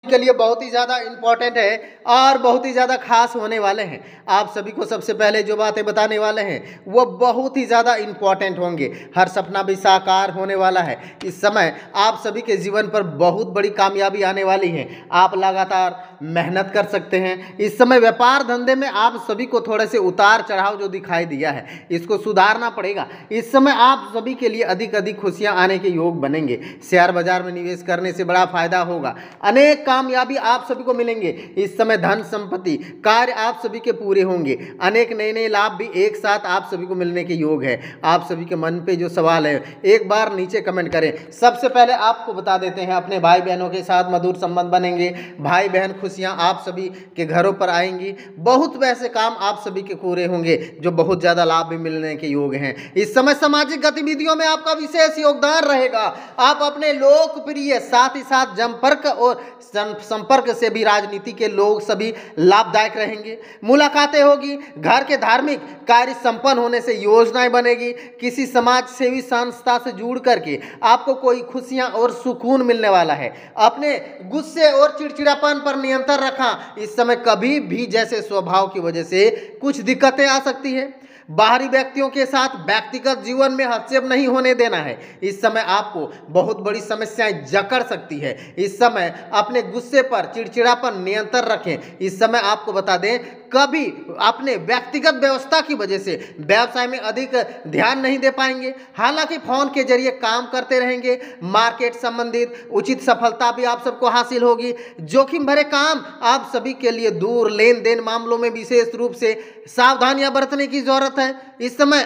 के लिए बहुत ही ज़्यादा इम्पोर्टेंट है और बहुत ही ज़्यादा खास होने वाले हैं। आप सभी को सबसे पहले जो बातें बताने वाले हैं वो बहुत ही ज़्यादा इम्पोर्टेंट होंगे। हर सपना भी साकार होने वाला है। इस समय आप सभी के जीवन पर बहुत बड़ी कामयाबी आने वाली है। आप लगातार मेहनत कर सकते हैं। इस समय व्यापार धंधे में आप सभी को थोड़े से उतार चढ़ाव जो दिखाई दिया है इसको सुधारना पड़ेगा। इस समय आप सभी के लिए अधिक अधिक खुशियां आने के योग बनेंगे। शेयर बाजार में निवेश करने से बड़ा फायदा होगा। अनेक कामयाबी आप सभी को मिलेंगे। इस समय धन संपत्ति कार्य आप सभी के पूरे होंगे। अनेक नए नए लाभ भी एक साथ आप सभी को मिलने के योग है। आप सभी के मन पे जो सवाल है एक बार नीचे कमेंट करें। सबसे पहले आपको बता देते हैं अपने भाई बहनों के साथ मधुर संबंध बनेंगे। भाई बहन खुशियां आप सभी के घरों पर आएंगी। बहुत वैसे काम आप सभी के पूरे होंगे जो बहुत ज्यादा लाभ भी मिलने के योग हैं। इस समय सामाजिक गतिविधियों में आपका विशेष योगदान रहेगा। आप अपने लोकप्रिय साथ ही साथ जनपर्क और संपर्क से भी राजनीति के लोग सभी लाभदायक रहेंगे। मुलाकातें होगी। घर के धार्मिक कार्य संपन्न होने से योजनाएं बनेगी। किसी समाज सेवी संस्था से जुड़ करके आपको कोई खुशियां और सुकून मिलने वाला है। अपने गुस्से और चिड़चिड़ापन पर नियंत्रण रखा। इस समय कभी भी जैसे स्वभाव की वजह से कुछ दिक्कतें आ सकती है। बाहरी व्यक्तियों के साथ व्यक्तिगत जीवन में हस्तक्षेप नहीं होने देना है। इस समय आपको बहुत बड़ी समस्याएं जकड़ सकती है। इस समय अपने गुस्से पर चिड़चिड़ापन नियंत्रण रखें। इस समय आपको बता दें कभी अपने व्यक्तिगत व्यवस्था की वजह से व्यवसाय में अधिक ध्यान नहीं दे पाएंगे। हालांकि फोन के जरिए काम करते रहेंगे। मार्केट संबंधित उचित सफलता भी आप सबको हासिल होगी। जोखिम भरे काम आप सभी के लिए दूर। लेन देन मामलों में विशेष रूप से सावधानियां बरतने की जरूरत है। इस समय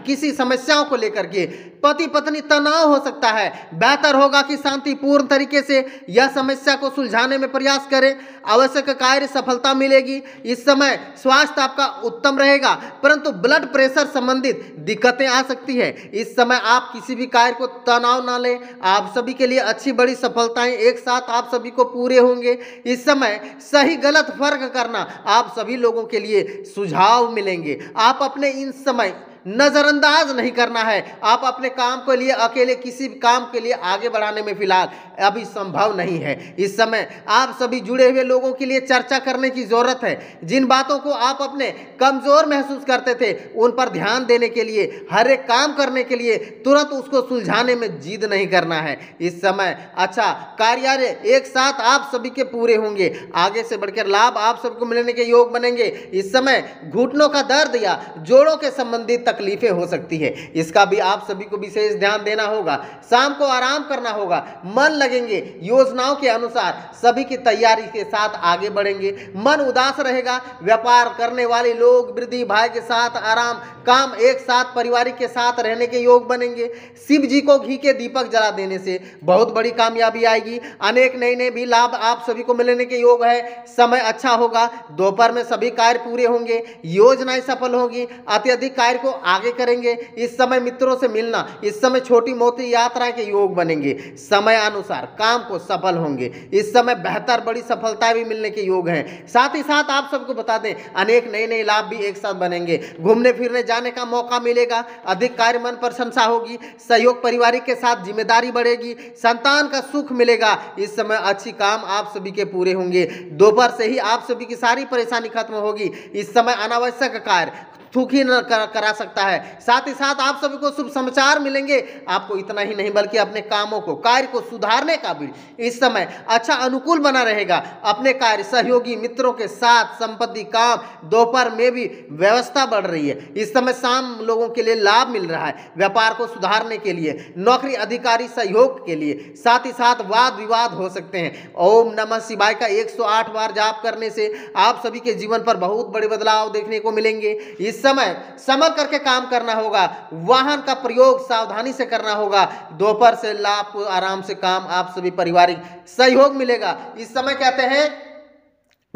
किसी समस्याओं को लेकर के पति पत्नी तनाव हो सकता है। बेहतर होगा कि शांतिपूर्ण तरीके से यह समस्या को सुलझाने में प्रयास करें। आवश्यक कार्य सफलता मिलेगी। इस समय स्वास्थ्य आपका उत्तम रहेगा परंतु ब्लड प्रेशर संबंधित दिक्कतें आ सकती है। इस समय आप किसी भी कार्य को तनाव ना लें। आप सभी के लिए अच्छी बड़ी सफलताएं एक साथ आप सभी को पूरे होंगे। इस समय सही गलत फर्क करना आप सभी लोगों के लिए सुझाव मिलेंगे। आप अपने इन समय नजरअंदाज नहीं करना है। आप अपने काम के लिए अकेले किसी भी काम के लिए आगे बढ़ाने में फिलहाल अभी संभव नहीं है। इस समय आप सभी जुड़े हुए लोगों के लिए चर्चा करने की जरूरत है। जिन बातों को आप अपने कमजोर महसूस करते थे उन पर ध्यान देने के लिए हर एक काम करने के लिए तुरंत उसको सुलझाने में जिद नहीं करना है। इस समय अच्छा कार्य एक साथ आप सभी के पूरे होंगे। आगे से बढ़कर लाभ आप सबको मिलने के योग बनेंगे। इस समय घुटनों का दर्द या जोड़ों के संबंधित तकलीफें हो सकती है। इसका भी आप सभी को विशेष ध्यान देना होगा। शाम को आराम करना होगा। मन लगेंगे। योजनाओं के अनुसार सभी की तैयारी के साथ आगे बढ़ेंगे। मन उदास रहेगा। व्यापार करने वाले लोग वृद्धि भाई के साथ आराम काम एक साथ पारिवारिक के साथ रहने के योग बनेंगे। शिव जी को घी के दीपक जला देने से बहुत बड़ी कामयाबी आएगी। अनेक नए नए भी लाभ आप सभी को मिलने के योग है। समय अच्छा होगा। दोपहर में सभी कार्य पूरे होंगे। योजनाएं सफल होगी। अत्यधिक कार्य को आगे करेंगे। इस समय मित्रों से मिलना। इस समय छोटी मोटी यात्रा के योग बनेंगे। समय अनुसार काम को सफल होंगे। इस समय बेहतर बड़ी सफलता भी मिलने के योग हैं। साथ ही साथ आप सबको बता दें अनेक नए नए लाभ भी एक साथ बनेंगे। घूमने फिरने जाने का मौका मिलेगा। अधिक कार्य मन प्रशंसा होगी। सहयोग पारिवारिक के साथ जिम्मेदारी बढ़ेगी। संतान का सुख मिलेगा। इस समय अच्छी काम आप सभी के पूरे होंगे। दोपहर से ही आप सभी की सारी परेशानी खत्म होगी। इस समय अनावश्यक कार्य दुखी न करा सकता है। साथ ही साथ आप सभी को शुभ समाचार मिलेंगे। आपको इतना ही नहीं बल्कि अपने कामों को कार्य को सुधारने का भी इस समय अच्छा अनुकूल बना रहेगा। अपने कार्य सहयोगी मित्रों के साथ संपत्ति काम दोपहर में भी व्यवस्था बढ़ रही है। इस समय शाम लोगों के लिए लाभ मिल रहा है। व्यापार को सुधारने के लिए नौकरी अधिकारी सहयोग के लिए साथ ही साथ वाद विवाद हो सकते हैं। ओम नमः शिवाय का 108 बार जाप करने से आप सभी के जीवन पर बहुत बड़े बदलाव देखने को मिलेंगे। इस समय संभल करके काम करना होगा। वाहन का प्रयोग सावधानी से करना होगा। दोपहर से लाभ को आराम से काम आप सभी पारिवारिक सहयोग मिलेगा। इस समय कहते हैं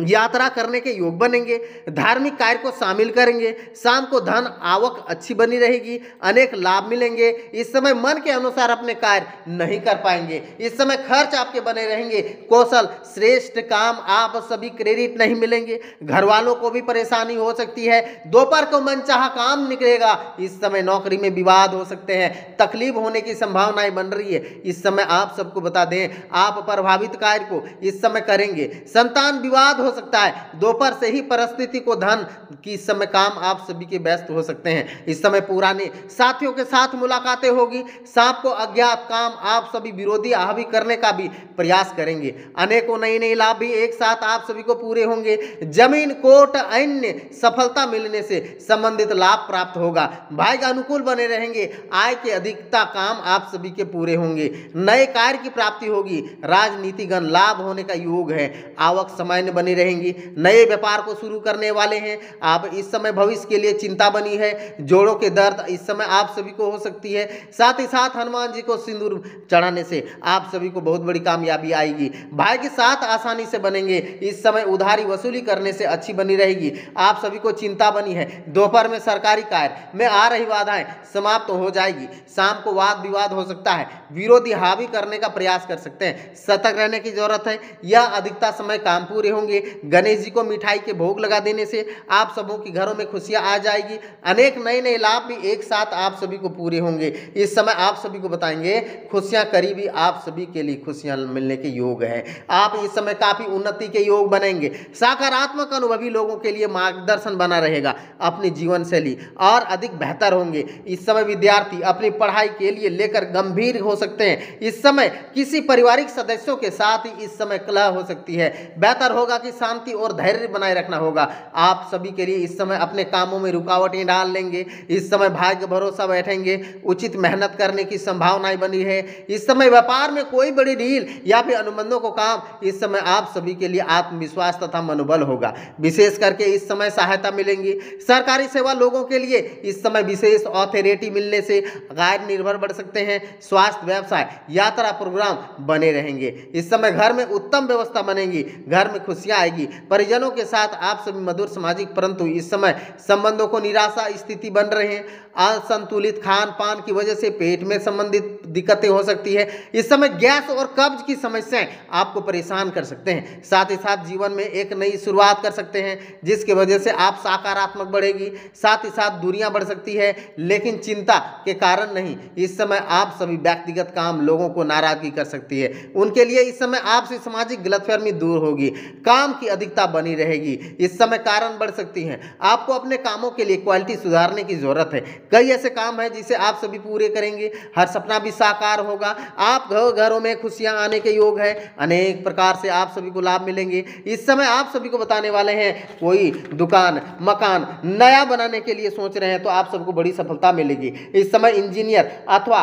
यात्रा करने के योग बनेंगे, धार्मिक कार्य को शामिल करेंगे, शाम को धन आवक अच्छी बनी रहेगी, अनेक लाभ मिलेंगे। इस समय मन के अनुसार अपने कार्य नहीं कर पाएंगे, इस समय खर्च आपके बने रहेंगे। कौशल श्रेष्ठ काम, आप सभी क्रेडिट नहीं मिलेंगे, घर वालों को भी परेशानी हो सकती है। दोपहर को मनचाहा काम निकलेगा, इस समय नौकरी में विवाद हो सकते हैं, तकलीफ होने की संभावनाएं बन रही है। इस समय आप सबको बता दें, आप प्रभावित कार्य को इस समय करेंगे। संतान विवाद हो सकता है, दोपहर से ही परिस्थिति को धन की इस समय काम आप सभी के व्यस्त हो सकते हैं। इस समय पुराने साथियों के साथ मुलाकातें होगी, सांप को अज्ञात काम आप सभी विरोधी हावी करने का भी प्रयास करेंगे। अनेकों नए नए लाभ भी एक साथ आप सभी को पूरे होंगे। जमीन कोर्ट अन्य सफलता मिलने से संबंधित लाभ प्राप्त होगा, भाग्य अनुकूल बने रहेंगे, आय के अधिकता काम आप सभी के पूरे होंगे, नए कार्य की प्राप्ति होगी, राजनीतिगण लाभ होने का योग है, आवक सामान्य बनी रहेंगी, नए व्यापार को शुरू करने वाले हैं आप। इस समय भविष्य के लिए चिंता बनी है, जोड़ों के दर्द इस समय आप सभी को हो सकती है। साथ ही साथ हनुमान जी को सिंदूर चढ़ाने से आप सभी को बहुत बड़ी कामयाबी आएगी, भाग्य साथ आसानी से बनेंगे। इस समय उधारी वसूली करने से अच्छी बनी रहेगी, आप सभी को चिंता बनी है। दोपहर में सरकारी कार्य में आ रही बाधाएं समाप्त हो जाएगी, शाम को वाद विवाद हो सकता है, विरोधी हावी करने का प्रयास कर सकते हैं, सतर्क रहने की जरूरत है। यह अधिकता समय काम पूरे होंगे। गणेश जी को मिठाई के भोग लगा देने से आप सबों के घरों में खुशियां आ जाएगी, अनेक नए नए लाभ भी एक साथ आप सभी को पूरे होंगे। इस समय आप सभी को बताएंगे, खुशियां करीबी आप सभी के लिए खुशियां मिलने के योग है। आप इस समय काफी उन्नति के योग बनेंगे, सकारात्मक अनुभवी लोगों के लिए मार्गदर्शन बना रहेगा, अपनी जीवन शैली और अधिक बेहतर होंगे। इस समय विद्यार्थी अपनी पढ़ाई के लिए लेकर गंभीर हो सकते हैं। इस समय किसी पारिवारिक सदस्यों के साथ ही इस समय कलह हो सकती है, बेहतर होगा कि शांति और धैर्य बनाए रखना होगा। आप सभी के लिए इस समय अपने कामों में रुकावटें डाल लेंगे, इस समय भाग्य भरोसा बैठेंगे, उचित मेहनत करने की संभावनाएं बनी है। इस समय व्यापार में कोई बड़ी डील या फिर अनुबंधों को काम इस समय आप सभी के लिए आत्मविश्वास तथा मनोबल होगा, विशेष करके इस समय सहायता मिलेंगी। सरकारी सेवा लोगों के लिए इस समय विशेष अथॉरिटी मिलने से कार्य निर्भर बढ़ सकते हैं, स्वास्थ्य व्यवसाय यात्रा प्रोग्राम बने रहेंगे। इस समय घर में उत्तम व्यवस्था बनेगी, घर में खुशियां आएगी, परिजनों के साथ आप सभी मधुर सामाजिक, परंतु इस समय संबंधों को निराशा स्थिति बन रहे हैं। असंतुलित खान पान की वजह से पेट में संबंधित दिक्कतें हो सकती है। इस समय गैस और कब्ज की समस्याएं आपको परेशान कर सकते हैं। साथ ही साथ जीवन में एक नई शुरुआत कर सकते हैं, जिसकी वजह से आप सकारात्मक बढ़ेगी। साथ ही साथ दूरियां बढ़ सकती है, लेकिन चिंता के कारण नहीं। इस समय आप सभी व्यक्तिगत काम लोगों को नाराजगी कर सकती है, उनके लिए इस समय आपसे सामाजिक गलतफहमी दूर होगी, काम की अधिकता बनी रहेगी। इस समय कारण बढ़ सकती हैं, आपको अपने कामों के लिए क्वालिटी सुधारने की जरूरत है। कई ऐसे काम हैं जिसे आप सभी पूरे करेंगे, हर सपना भी साकार होगा। आप घरों में खुशियां आने के योग है, अनेक प्रकार से आप सभी को लाभ मिलेंगे। इस समय आप सभी को बताने वाले हैं, कोई दुकान मकान नया बनाने के लिए सोच रहे हैं तो आप सबको बड़ी सफलता मिलेगी। इस समय इंजीनियर अथवा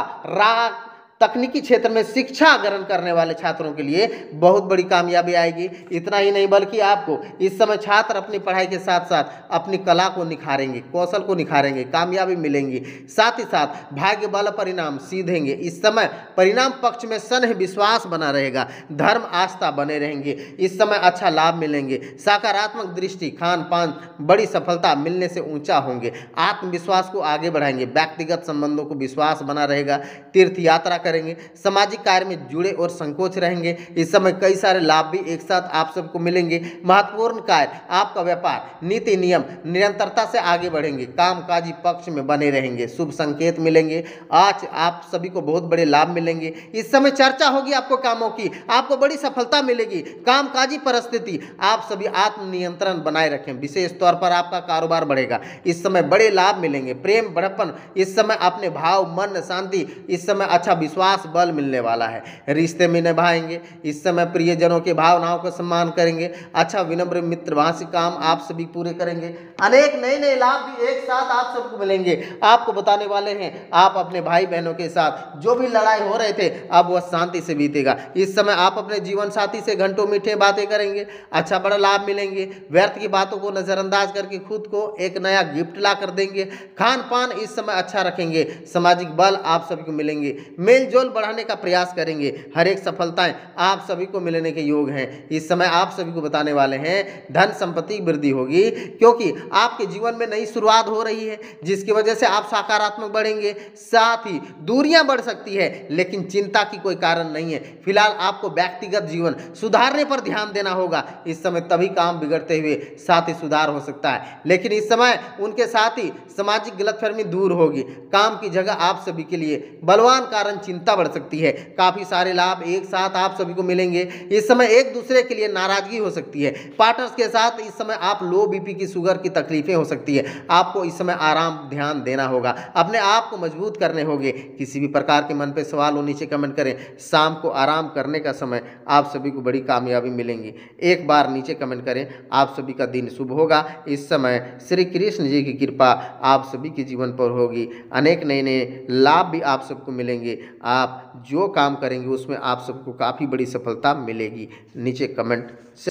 तकनीकी क्षेत्र में शिक्षा ग्रहण करने वाले छात्रों के लिए बहुत बड़ी कामयाबी आएगी। इतना ही नहीं बल्कि आपको इस समय छात्र अपनी पढ़ाई के साथ साथ अपनी कला को निखारेंगे, कौशल को निखारेंगे, कामयाबी मिलेंगी। साथ ही साथ भाग्य बल परिणाम सीधेंगे। इस समय परिणाम पक्ष में स्नेह विश्वास बना रहेगा, धर्म आस्था बने रहेंगे। इस समय अच्छा लाभ मिलेंगे, सकारात्मक दृष्टि खान पान बड़ी सफलता मिलने से ऊंचा होंगे, आत्मविश्वास को आगे बढ़ाएंगे, व्यक्तिगत संबंधों को विश्वास बना रहेगा, तीर्थ यात्रा करेंगे, सामाजिक कार्य में जुड़े और संकोच रहेंगे। इस समय कई सारे लाभ भी एक साथ आप सबको मिलेंगे। महत्वपूर्ण कार्य आपका व्यापार नीति नियम निरंतरता से आगे बढ़ेंगे, कामकाजी पक्ष में बने रहेंगे, शुभ संकेत मिलेंगे। आज आप सभी को बहुत बड़े लाभ मिलेंगे। इस समय चर्चा होगी आपको कामों की, आपको बड़ी सफलता मिलेगी। कामकाजी परिस्थिति आप सभी आत्मनियंत्रण बनाए रखें, विशेष तौर पर आपका कारोबार बढ़ेगा। इस समय बड़े लाभ मिलेंगे, प्रेम बड़प्पन इस समय अपने भाव मन शांति इस समय अच्छा विश्वास बल मिलने वाला है। रिश्ते में निभाएंगे, इस समय प्रियजनों की भावनाओं का सम्मान करेंगे, अच्छा विनम्र मित्रभाषी काम आप सभी पूरे करेंगे। अनेक नए नए लाभ भी एक साथ आप सबको मिलेंगे। आपको बताने वाले हैं, आप अपने भाई बहनों के साथ जो भी लड़ाई हो रहे थे अब वह शांति से बीतेगा। इस समय आप अपने जीवन साथी से घंटों मीठे बातें करेंगे, अच्छा बड़ा लाभ मिलेंगे। व्यर्थ की बातों को नजरअंदाज करके खुद को एक नया गिफ्ट ला कर देंगे। खान पान इस समय अच्छा रखेंगे, सामाजिक बल आप सभी को मिलेंगे। मेल जोल बढ़ाने का प्रयास करेंगे। हर एक सफलताएं आप सभी को मिलने के योग हैं। इस समय आप सभी को बताने वाले हैं धन संपत्ति वृद्धि होगी, क्योंकि आपके जीवन में नई शुरुआत हो रही है, जिसकी वजह से आप सकारात्मक बढ़ेंगे। साथ ही दूरियां बढ़ सकती है, लेकिन चिंता की कोई कारण नहीं है। फिलहाल आपको व्यक्तिगत जीवन सुधारने पर ध्यान देना होगा। इस समय तभी काम बिगड़ते हुए साथ ही सुधार हो सकता है, लेकिन इस समय उनके साथ ही सामाजिक गलतफहमी दूर होगी। काम की जगह आप सभी के लिए बलवान कारण चिंता बढ़ सकती है। काफी सारे लाभ एक साथ आप सभी को मिलेंगे। इस समय एक दूसरे के लिए नाराजगी हो सकती है। पार्टनर्स के साथ इस समय आप लो बीपी की शुगर की तकलीफें हो सकती है। आपको इस समय आराम ध्यान देना होगा, अपने आप को मजबूत करने होंगे। किसी भी प्रकार के मन पे सवाल हो नीचे कमेंट करें। शाम को आराम करने का समय आप सभी को बड़ी कामयाबी मिलेंगी। एक बार नीचे कमेंट करें। आप सभी का दिन शुभ होगा। इस समय श्री कृष्ण जी की कृपा आप सभी के जीवन पर होगी। अनेक नए नए लाभ भी आप सबको मिलेंगे। आप जो काम करेंगे उसमें आप सबको काफ़ी बड़ी सफलता मिलेगी। नीचे कमेंट से